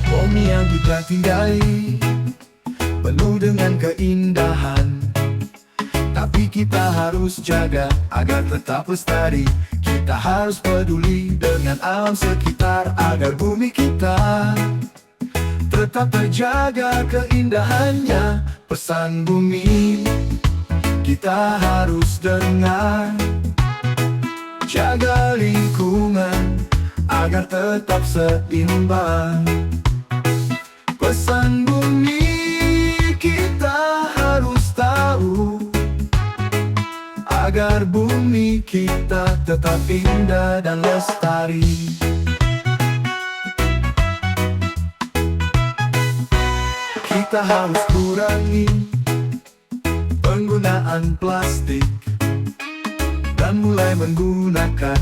Bumi yang kita tinggali penuh dengan keindahan, tapi kita harus jaga agar tetap lestari. Kita harus peduli dengan alam sekitar agar bumi kita tetap terjaga keindahannya. Pesan bumi kita harus dengar, jaga lingkungan agar tetap seimbang. Pesan bumi kita harus tahu agar bumi kita tetap indah dan lestari. Kita harus kurangi penggunaan plastik dan mulai menggunakan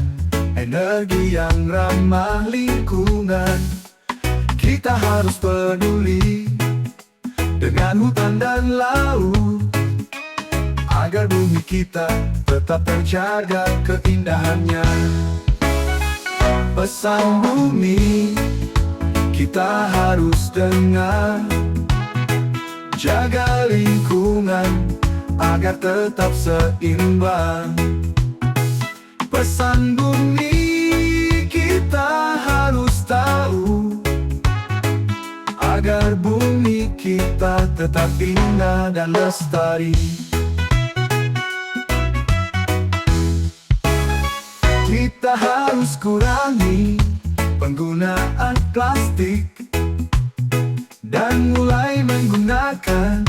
energi yang ramah lingkungan. Kita harus peduli dengan hutan dan laut agar bumi kita tetap terjaga keindahannya. Pesan bumi kita harus dengar, jaga lingkungan agar tetap seimbang. Pesan bumi kita harus tahu agar bumi kita tetap indah dan lestari. Kita harus kurangi penggunaan plastik dan mulai menggunakan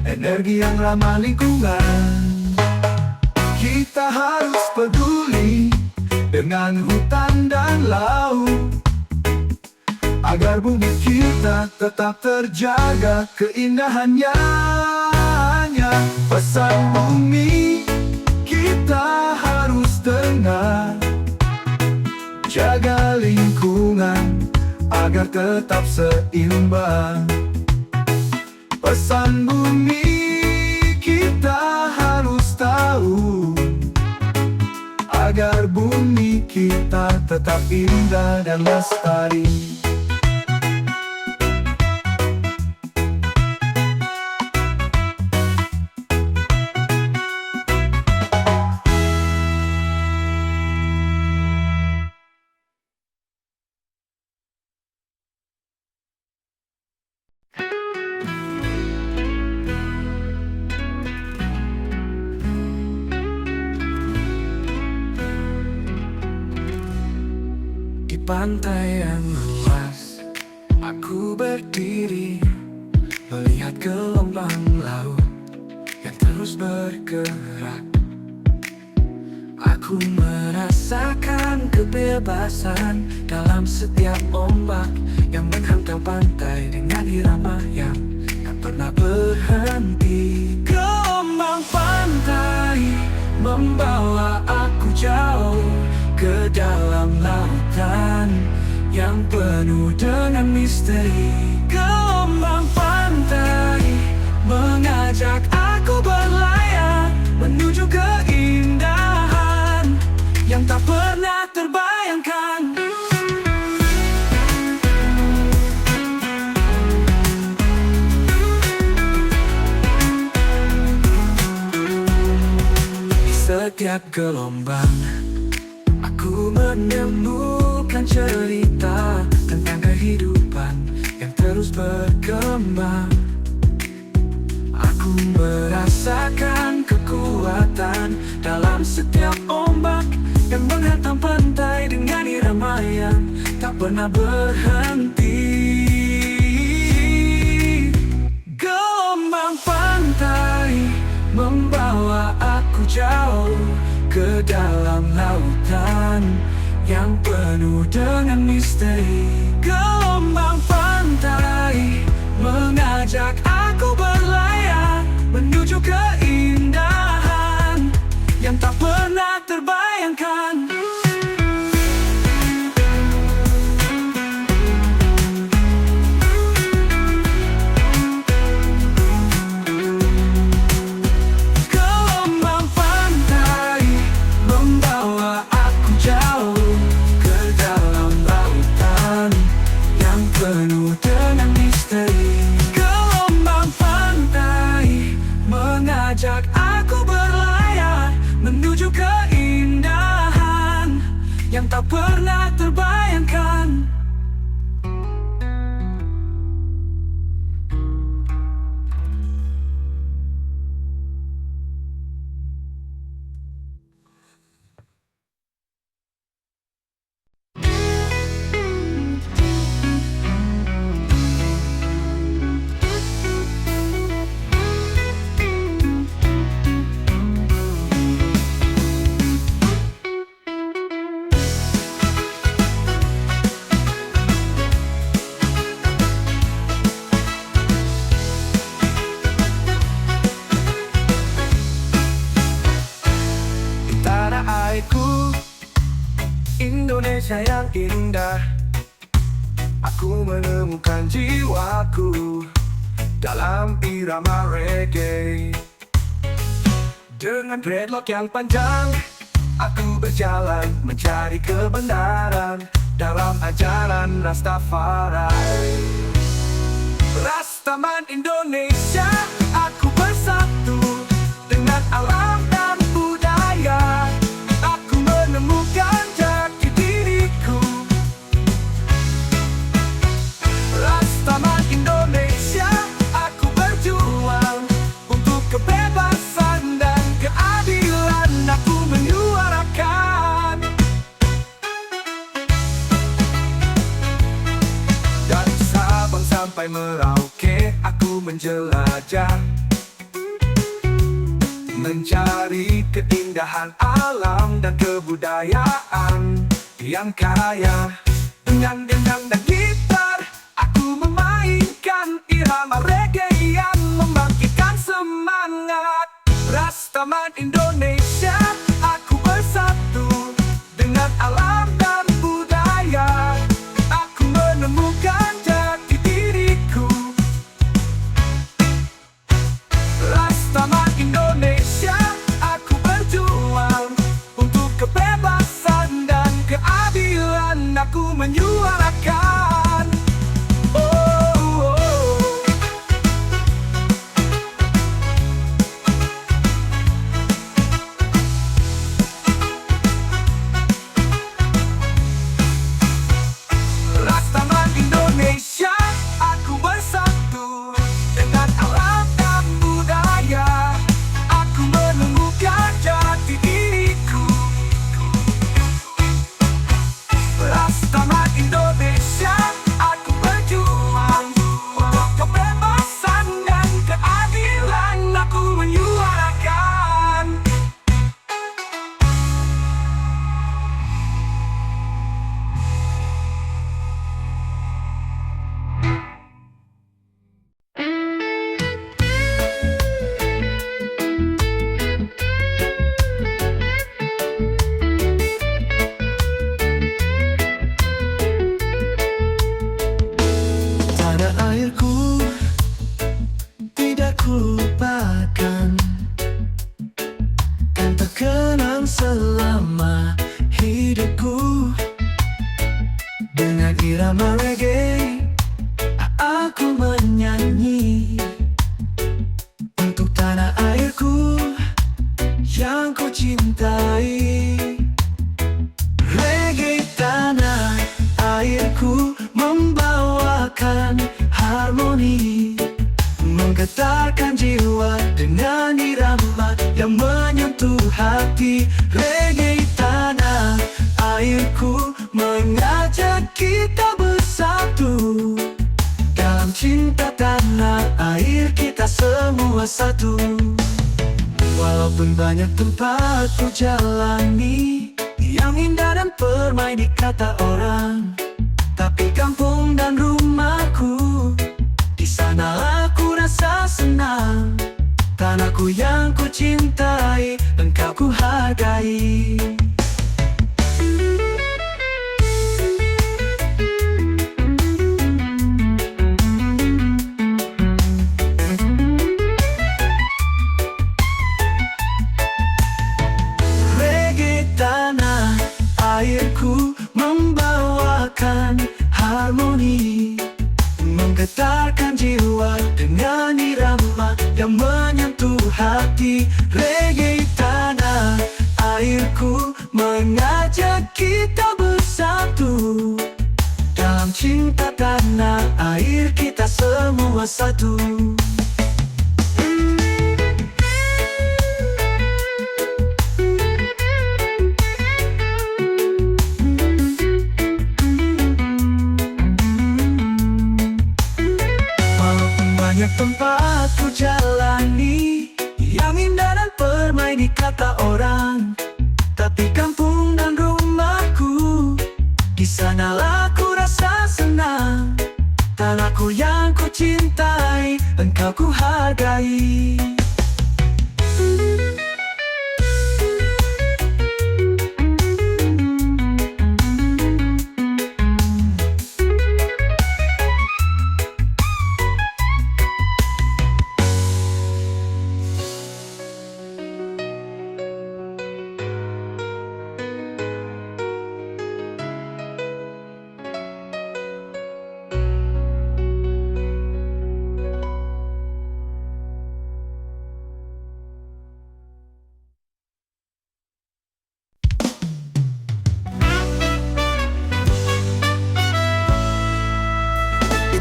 energi yang ramah lingkungan. Kita harus peduli dengan hutan dan laut agar bumi kita tetap terjaga keindahannya. Pesan bumi kita harus dengar, jaga lingkungan agar tetap seimbang. Pesan bumi kita harus tahu agar bumi kita tetap indah dan lestari. Di pantai yang luas, aku berdiri melihat gelombang laut yang terus bergerak. Aku merasakan kebebasan dalam setiap ombak yang menghantam pantai dengan irama yang tak pernah berhenti. Gelombang pantai membawa aku jauh ke dalam lautan yang penuh dengan misteri. Gelombang pantai mengajak aku berlayar menuju keindahan yang tak pernah terbayangkan. Di setiap gelombang aku menemukan cerita tentang kehidupan yang terus berkembang. Aku merasakan kekuatan dalam setiap ombak yang menghantam pantai dengan irama yang tak pernah berhenti. Gelombang pantai membawa aku jauh ke dalam lautan yang penuh dengan misteri. Gelombang pantai mengajak aku berlayar menuju keindahan yang tak pernah terbayangkan. Gelombang pantai membawa penuh keindahan yang tak pernah terbayangkan. Indonesia yang indah, aku menemukan jiwaku dalam irama reggae. Dengan dreadlock yang panjang, aku berjalan mencari kebenaran dalam ajaran Rastafari. Rastaman Indonesia, aku bersatu dengan alam dan budaya. Aku menemukan jati diriku. Rastaman Indonesia, aku berjuang untuk kebebasan dan keadilan. Aku menyuarakan. Dari Sabang sampai Merauke, aku menjelajah, mencari keindahan alam dan kebudayaan yang kaya. Dengan gendang dan gitar, aku memainkan irama reggae yang membangkitkan semangat. Rastaman Indonesia, aku bersatu dengan alam dan budaya. Aku menemukan jati diriku. Rastaman Indonesia, aku berjuang untuk kebebasan dan keadilan. Aku menyuarakan. Oh, oh. Rastaman Indonesia, aku bersatu dengan alam dan budaya. Aku menemukan jati diriku. Rastaman Indonesia, aku berjuang untuk kebebasan dan keadilan. Aku menyuarakan. Tanah airku tidak kulupakan, kan terkenang selama hidupku. Dengan irama reggae, aku menyanyi untuk tanah airku yang ku cintai. Reggae tanah airku membawakan harmoni, menggetarkan jiwa dengan irama yang menyentuh hati. Reggae tanah airku mengajak kita bersatu dalam cinta tanah air, kita semua satu. Walaupun banyak tempat ku jalani yang indah dan permai di kata orang, tapi kampung dan rumahku, di sana aku rasa senang. Tanahku yang ku cintai, engkau ku hargai. Reggae tanah airku membawakan harmoni, menggetarkan jiwa dengan irama yang menyentuh hati. Reggae tanah air airku mengajak kita bersatu. Dalam cinta tanah air kita semua satu. Banyak tempat ku jalani yang indah dan permai di kata orang, tapi kampung dan rumahku, di sanalah ku rasa senang. Tanahku yang ku cintai, engkau ku hargai.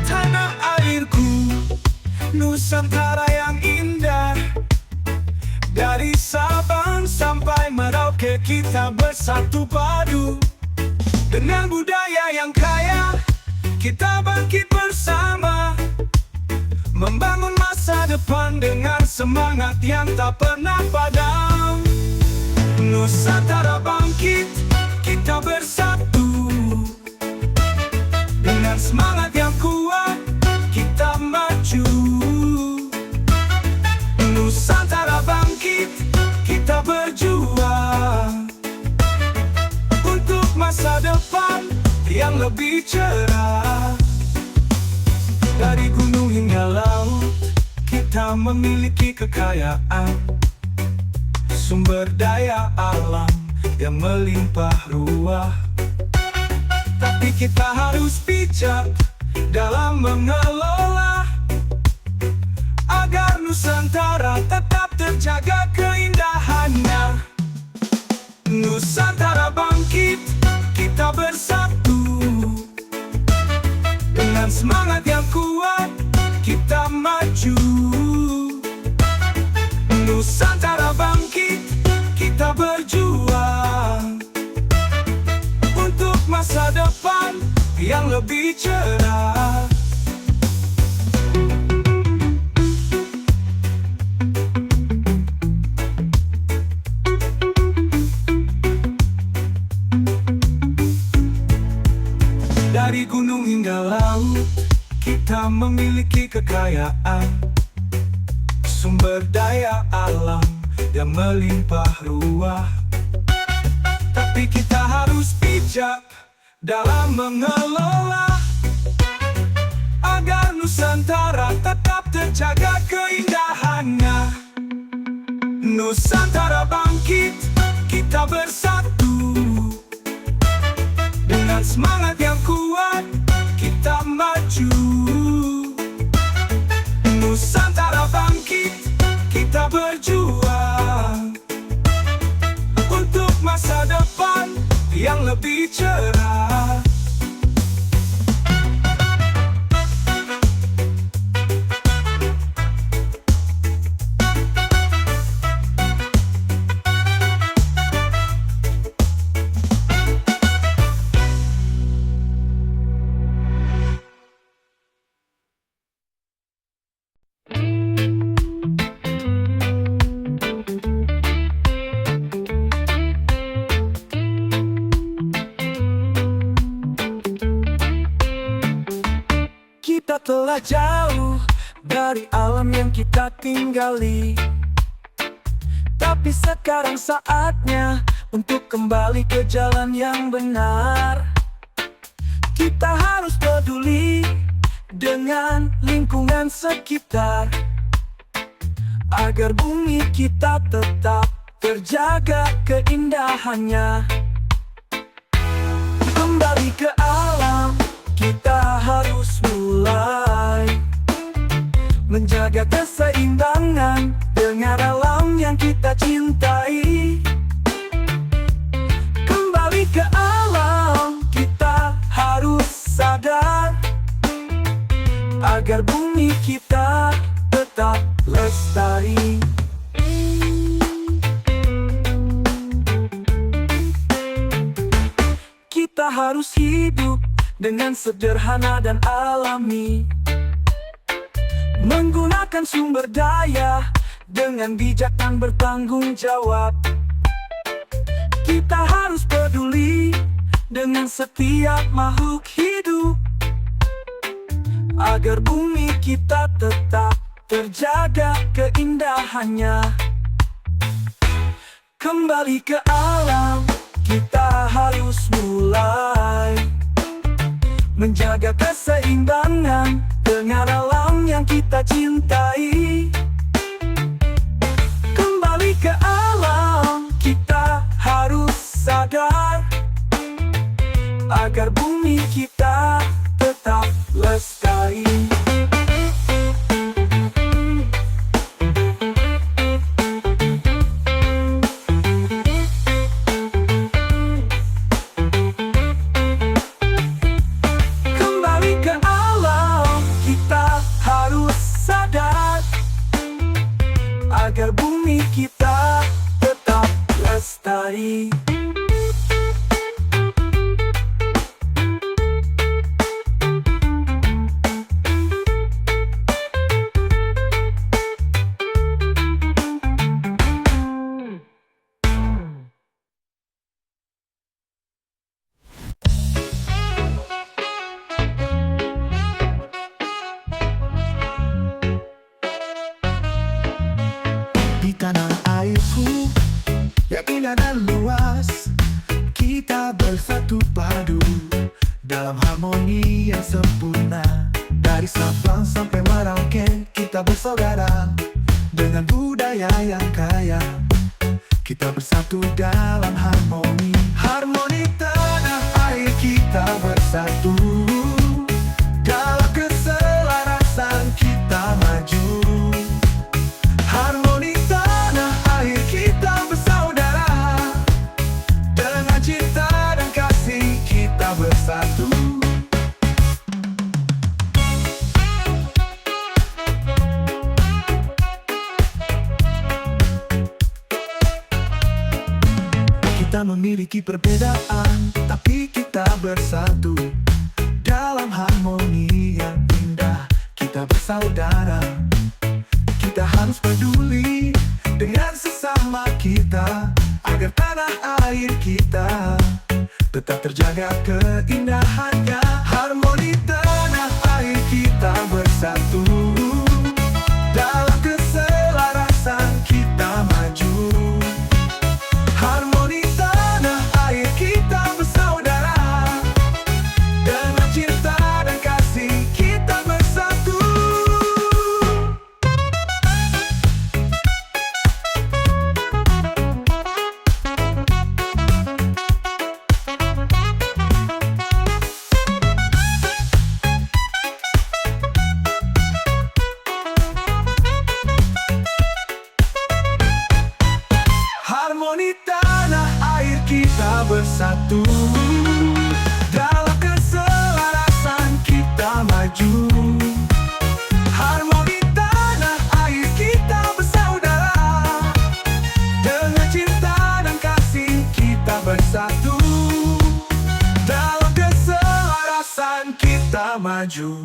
Tanah airku, Nusantara yang indah. Dari Sabang sampai Merauke kita bersatu padu. Dengan budaya yang kaya, kita bangkit bersama, membangun masa depan dengan semangat yang tak pernah padam. Nusantara bangkit, kita bersatu. Dengan semangat yang kuat, kita maju. Nusantara bangkit, kita berjuang untuk masa depan yang lebih cerah. Dari gunung hingga laut, kita memiliki kekayaan, sumber daya alam yang melimpah ruah. Tapi kita harus bijak dalam mengelola, agar Nusantara tetap terjaga keindahannya. Nusantara bangkit, kita bersatu. Dengan semangat yang kuat, kita maju. Nusantara bangkit, kita berjuang untuk masa depan yang lebih cerah. Dari gunung hingga laut, kita memiliki kekayaan, sumber daya alam yang melimpah ruah. Tapi kita harus bijak dalam mengelola, agar Nusantara tetap terjaga keindahannya. Nusantara bangkit, kita bersatu. Dengan semangat yang kuat, kita maju. Nusantara bangkit, kita berjuang untuk masa depan yang lebih cerah. Kita telah jauh dari alam yang kita tinggali, tapi sekarang saatnya untuk kembali ke jalan yang benar. Kita harus peduli dengan lingkungan sekitar, agar bumi kita tetap terjaga keindahannya. Kembali ke alam, kita harus mulai menjaga keseimbangan dengan alam yang kita cintai. Kita harus hidup dengan sederhana dan alami, menggunakan sumber daya dengan bijak dan bertanggung jawab. Kita harus peduli dengan setiap makhluk hidup, agar bumi kita tetap terjaga keindahannya. Kembali ke alam, kita harus mulai menjaga keseimbangan dengan alam yang kita cintai. Kembali ke alam, kita harus sadar agar bumi kita tetap lestari. Kembali ke alam, kita harus sadar agar bumi kita tetap lestari. Di tanah airku yang indah dan luas, kita bersatu padu dalam harmoni yang sempurna. Dari Sabang sampai Merauke kita bersaudara, dengan budaya yang kaya kita bersatu dalam harmoni. Harmoni tanah air kita bersatu, dalam keselarasan kita maju. Harmoni tanah air kita bersaudara, dengan cinta dan kasih kita bersatu. Kita memiliki perbedaan, tapi kita bersatu dalam harmoni yang indah. Kita bersaudara, kita harus peduli dengan sesama kita, agar tanah air kita tetap terjaga keindahannya. Harmoni tanah air kita bersatu, dalam keselarasan kita maju. Harmoni tanah air kita bersaudara, dengan cinta dan kasih kita bersatu. Harmoni tanah air kita bersatu, dalam keselarasan kita maju. Harmoni tanah air kita bersaudara, dengan cinta dan kasih kita bersatu. Dalam keselarasan kita maju.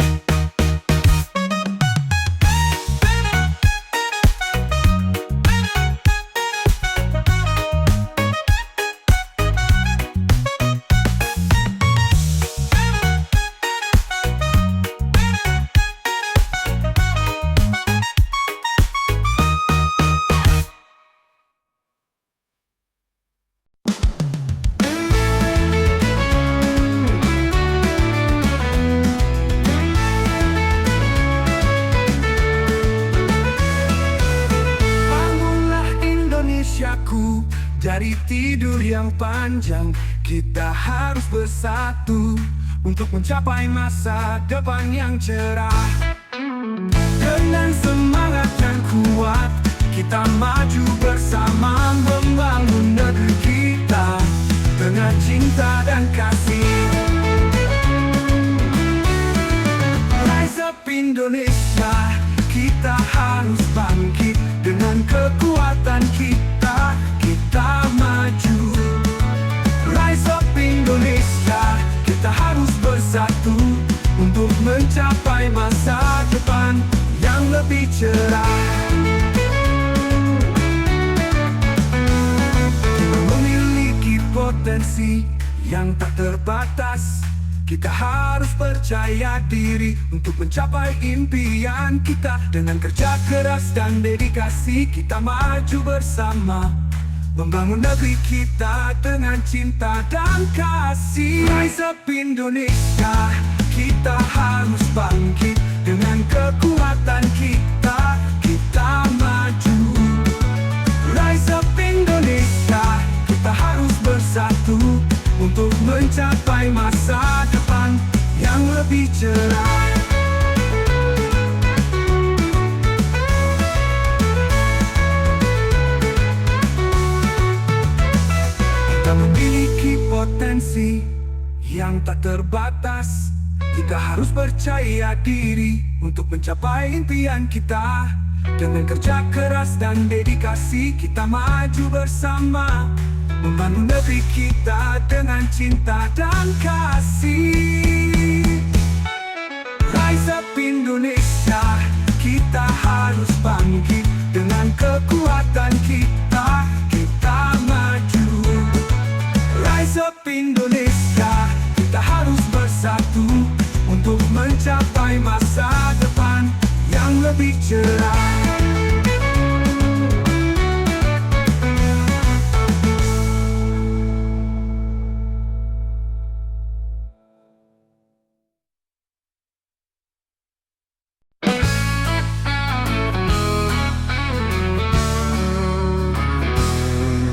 Indonesiaku, dari tidur yang panjang, kita harus bersatu untuk mencapai masa depan yang cerah. Dengan semangat yang kuat, kita maju bersama membangun negeri kita dengan cinta dan kasih. Rise up Indonesia, kita harus bangkit dengan kekuatan kita, kita maju. Rise up Indonesia, cerah. Memiliki potensi yang tak terbatas. Kita harus percaya diri untuk mencapai impian kita. Dengan kerja keras dan dedikasi kita maju bersama, membangun negeri kita dengan cinta dan kasih. Rise up Indonesia, kita harus bangkit. Dengan kekuatan kita, kita maju. Rise up Indonesia, kita harus bersatu untuk mencapai masa depan yang lebih cerah. Kita memiliki potensi yang tak terbatas. Kita harus percaya diri untuk mencapai impian kita. Dengan kerja keras dan dedikasi kita maju bersama, membangun negeri kita dengan cinta dan kasih. Rise up Indonesia, kita harus bangkit. Dengan kekuatan kita, kita maju. Rise up Indonesia, kita harus bersatu untuk mencapai masa depan yang lebih cerah.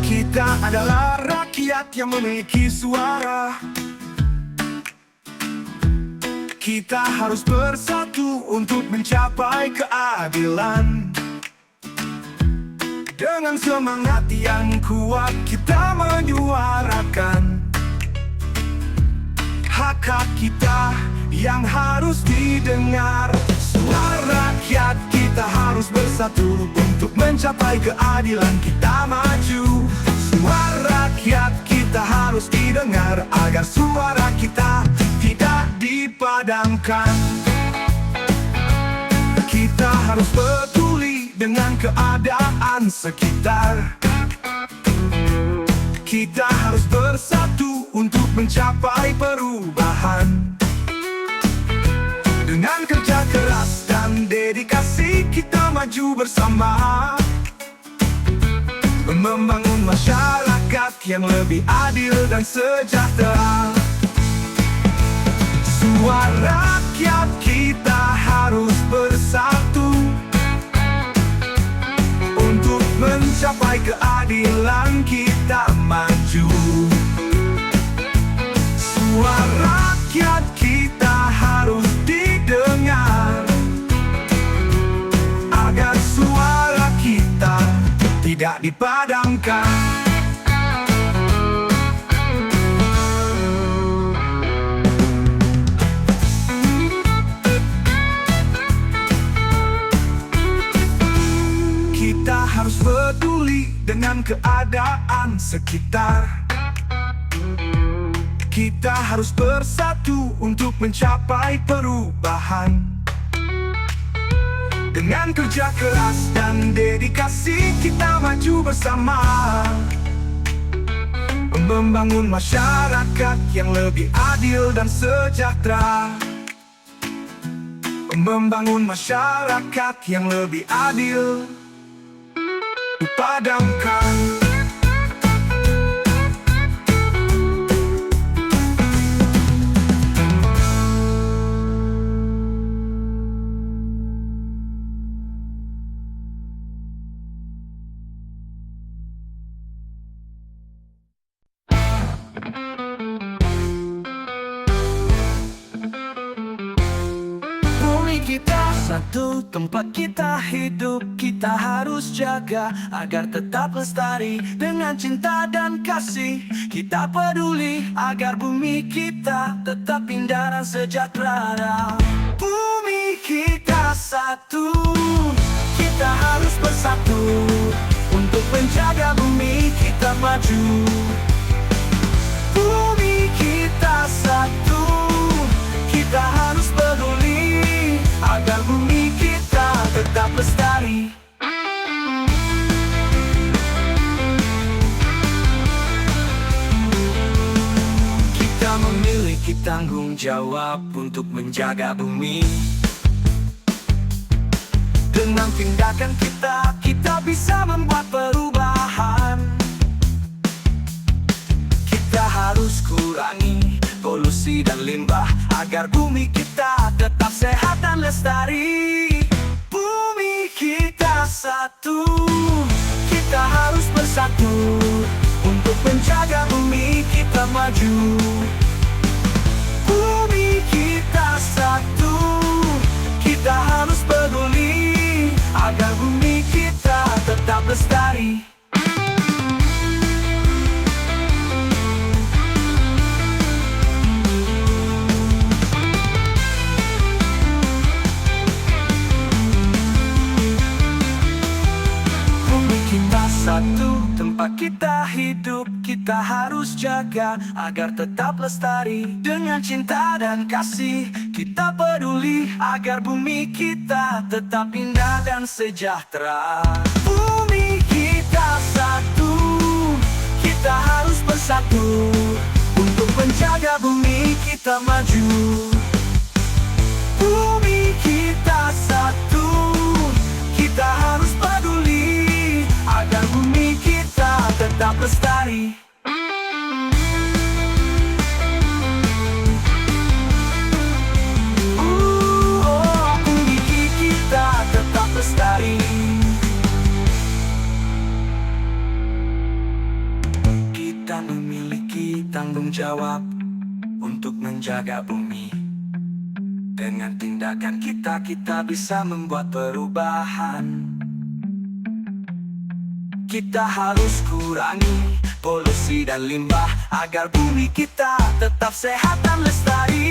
Kita adalah rakyat yang memiliki suara. Kita harus bersatu untuk mencapai keadilan. Dengan semangat yang kuat kita menyuarakan hak-hak kita yang harus didengar. Suara rakyat kita harus bersatu untuk mencapai keadilan. Kita maju. Suara rakyat kita harus didengar agar suara kita tidak dipadamkan. Kita harus peduli dengan keadaan sekitar. Kita harus bersatu untuk mencapai perubahan. Dengan kerja keras dan dedikasi kita maju bersama, membangun masyarakat yang lebih adil dan sejahtera. Suara rakyat kita harus bersatu untuk mencapai keadilan. Kita maju. Suara rakyat kita harus didengar agar suara kita tidak dipadamkan. Kita harus peduli dengan keadaan sekitar. Kita harus bersatu untuk mencapai perubahan. Dengan kerja keras dan dedikasi kita maju bersama, membangun masyarakat yang lebih adil dan sejahtera. Membangun masyarakat yang lebih adil, dipadamkan. Kita satu tempat kita hidup, kita harus jaga agar tetap lestari. Dengan cinta dan kasih kita peduli agar bumi kita tetap indah dan sejahtera. Bumi kita satu, kita harus bersatu untuk menjaga bumi kita maju. Bumi kita satu, kita harus peduli agar bumi kita tetap lestari. memiliki tanggung jawab untuk menjaga bumi. Dengan tindakan kita, kita bisa membuat perubahan. Kita harus kurangi polusi dan limbah agar bumi kita tetap sehat dan lestari. Bumi kita satu, kita harus bersatu untuk menjaga bumi kita maju. Bumi kita satu, kita harus peduli agar bumi kita tetap lestari. Satu tempat kita hidup, kita harus jaga agar tetap lestari. Dengan cinta dan kasih, kita peduli agar bumi kita tetap indah dan sejahtera. Bumi kita satu, kita harus bersatu untuk menjaga bumi kita maju. Bumi kita satu, kita harus peduli agar bumi kita tetap lestari. Bumi kita tetap lestari. Kita memiliki tanggung jawab untuk menjaga bumi. Dengan tindakan kita, kita bisa membuat perubahan. Kita harus kurangi polusi dan limbah agar bumi kita tetap sehat dan lestari.